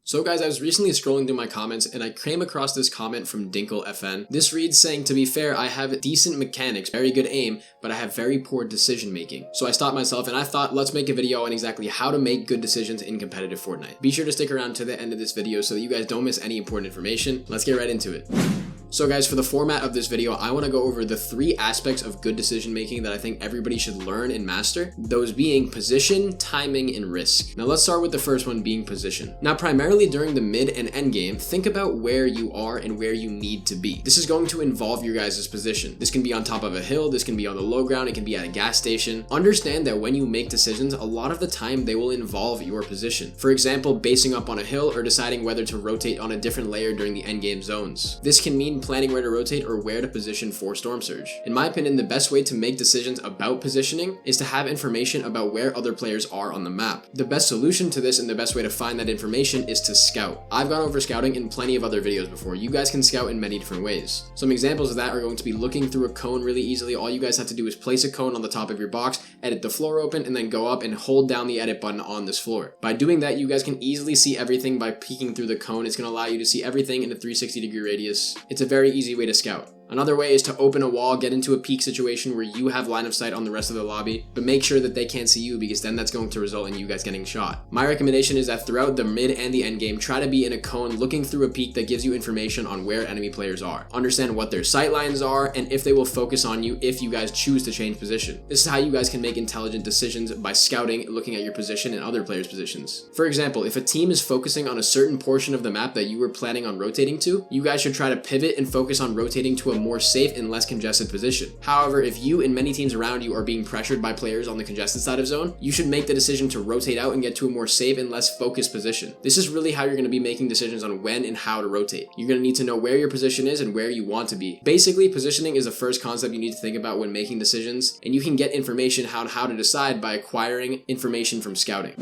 So guys, I was recently scrolling through my comments and I came across this comment from DinkleFN. This reads saying, to be fair, I have decent mechanics, very good aim, but I have very poor decision making. So I stopped myself and I thought, let's make a video on exactly how to make good decisions in competitive Fortnite. Be sure to stick around to the end of this video so that you guys don't miss any important information. Let's get right into it. So guys, for the format of this video, I want to go over the 3 aspects of good decision making that I think everybody should learn and master, those being position, timing, and risk. Now let's start with the first one being position. Now primarily during the mid and end game, think about where you are and where you need to be. This is going to involve your guys' position. This can be on top of a hill, this can be on the low ground, it can be at a gas station. Understand that when you make decisions, a lot of the time they will involve your position. For example, basing up on a hill or deciding whether to rotate on a different layer during the end game zones. This can mean planning where to rotate or where to position for Storm Surge. In my opinion, the best way to make decisions about positioning is to have information about where other players are on the map. The best solution to this and the best way to find that information is to scout. I've gone over scouting in plenty of other videos before. You guys can scout in many different ways. Some examples of that are going to be looking through a cone really easily. All you guys have to do is place a cone on the top of your box, edit the floor open, and then go up and hold down the edit button on this floor. By doing that, you guys can easily see everything by peeking through the cone. It's going to allow you to see everything in a 360-degree radius. It's a very easy way to scout. Another way is to open a wall, get into a peak situation where you have line of sight on the rest of the lobby, but make sure that they can't see you because then that's going to result in you guys getting shot. My recommendation is that throughout the mid and the end game, try to be in a cone looking through a peak that gives you information on where enemy players are. Understand what their sight lines are and if they will focus on you if you guys choose to change position. This is how you guys can make intelligent decisions by scouting, looking at your position and other players' positions. For example, if a team is focusing on a certain portion of the map that you were planning on rotating to, you guys should try to pivot and focus on rotating to a more safe and less congested position. However, if you and many teams around you are being pressured by players on the congested side of zone, you should make the decision to rotate out and get to a more safe and less focused position. This is really how you're going to be making decisions on when and how to rotate. You're going to need to know where your position is and where you want to be. Basically, positioning is the first concept you need to think about when making decisions, and you can get information on how to decide by acquiring information from scouting.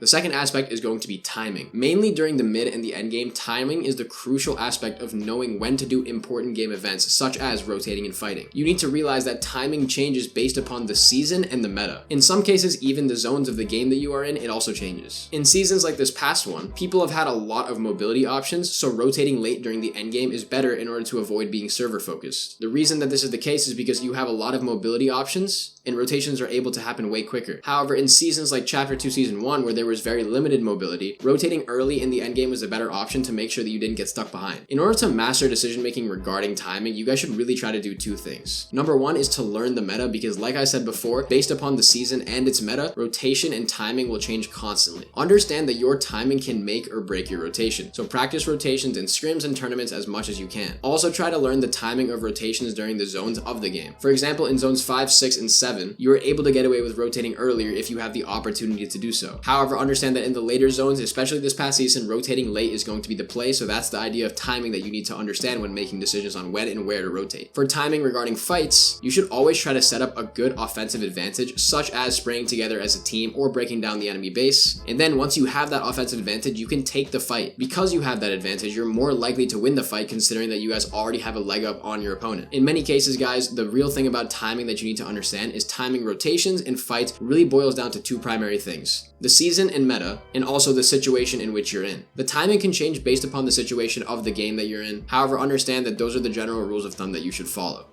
The second aspect is going to be timing. Mainly during the mid and the end game, timing is the crucial aspect of knowing when to do important game events, such as rotating and fighting. You need to realize that timing changes based upon the season and the meta. In some cases, even the zones of the game that you are in, it also changes. In seasons like this past one, people have had a lot of mobility options, so rotating late during the end game is better in order to avoid being server focused. The reason that this is the case is because you have a lot of mobility options, and rotations are able to happen way quicker. However, in seasons like Chapter 2 Season 1, where there was very limited mobility, rotating early in the endgame was a better option to make sure that you didn't get stuck behind. In order to master decision making regarding timing, you guys should really try to do 2 things. Number 1 is to learn the meta because, like I said before, based upon the season and its meta, rotation and timing will change constantly. Understand that your timing can make or break your rotation, so practice rotations in scrims and tournaments as much as you can. Also try to learn the timing of rotations during the zones of the game. For example, in zones 5, 6, and 7, you are able to get away with rotating earlier if you have the opportunity to do so. However, understand that in the later zones, especially this past season, rotating late is going to be the play, so that's the idea of timing that you need to understand when making decisions on when and where to rotate. For timing regarding fights, you should always try to set up a good offensive advantage, such as spraying together as a team or breaking down the enemy base, and then once you have that offensive advantage, you can take the fight. Because you have that advantage, you're more likely to win the fight considering that you guys already have a leg up on your opponent. In many cases, guys, the real thing about timing that you need to understand is timing rotations and fights really boils down to 2 primary things: the season and meta, and also the situation in which you're in. The timing can change based upon the situation of the game that you're in. However, understand that those are the general rules of thumb that you should follow.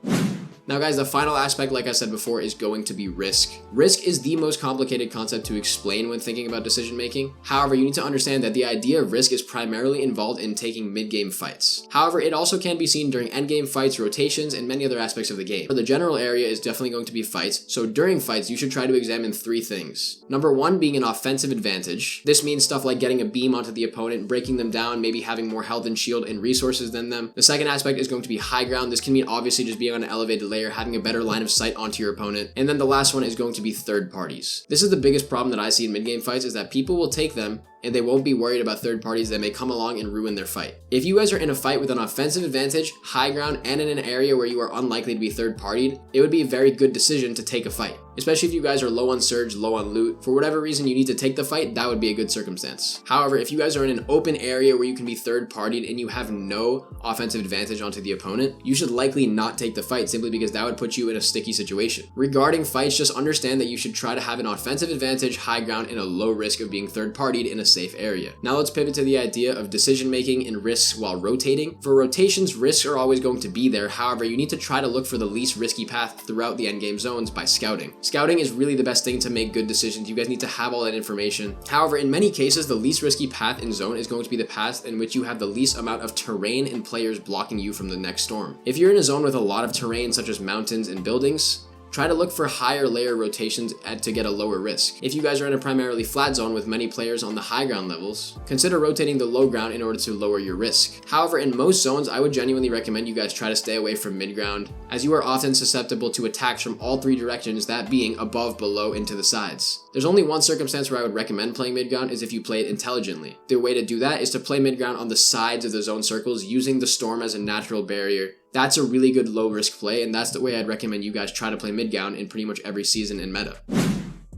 Now guys, the final aspect, like I said before, is going to be risk. Risk is the most complicated concept to explain when thinking about decision making. However, you need to understand that the idea of risk is primarily involved in taking mid-game fights. However, it also can be seen during end-game fights, rotations, and many other aspects of the game. The general area is definitely going to be fights, so during fights, you should try to examine 3 things. Number 1 being an offensive advantage. This means stuff like getting a beam onto the opponent, breaking them down, maybe having more health and shield and resources than them. The second aspect is going to be high ground. This can mean obviously just being on an elevated layer, having a better line of sight onto your opponent. And then the last one is going to be third parties. This is the biggest problem that I see in mid-game fights, is that people will take them and they won't be worried about third parties that may come along and ruin their fight. If you guys are in a fight with an offensive advantage, high ground, and in an area where you are unlikely to be third partied, it would be a very good decision to take a fight. Especially if you guys are low on surge, low on loot. For whatever reason you need to take the fight, that would be a good circumstance. However, if you guys are in an open area where you can be third partied and you have no offensive advantage onto the opponent, you should likely not take the fight simply because that would put you in a sticky situation. Regarding fights, just understand that you should try to have an offensive advantage, high ground, and a low risk of being third partied in a safe area. Now let's pivot to the idea of decision making and risks while rotating. For rotations, risks are always going to be there. However, you need to try to look for the least risky path throughout the endgame zones by scouting. Scouting is really the best thing to make good decisions. You guys need to have all that information. However, in many cases, the least risky path in zone is going to be the path in which you have the least amount of terrain and players blocking you from the next storm. If you're in a zone with a lot of terrain such as mountains and buildings, try to look for higher layer rotations to get a lower risk. If you guys are in a primarily flat zone with many players on the high ground levels, consider rotating the low ground in order to lower your risk. However, in most zones, I would genuinely recommend you guys try to stay away from mid ground, as you are often susceptible to attacks from all three directions, that being above, below, and to the sides. There's only one circumstance where I would recommend playing mid ground is if you play it intelligently. The way to do that is to play mid ground on the sides of the zone circles using the storm as a natural barrier. That's a really good low risk play, and that's the way I'd recommend you guys try to play mid ground in pretty much every season in meta.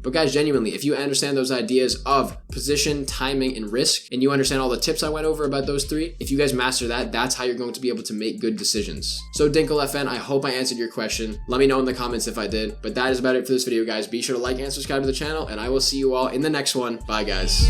But guys, genuinely, if you understand those ideas of position, timing, and risk, and you understand all the tips I went over about those three, if you guys master that, that's how you're going to be able to make good decisions. So DinkleFN, I hope I answered your question. Let me know in the comments if I did. But that is about it for this video, guys. Be sure to like and subscribe to the channel, and I will see you all in the next one. Bye, guys.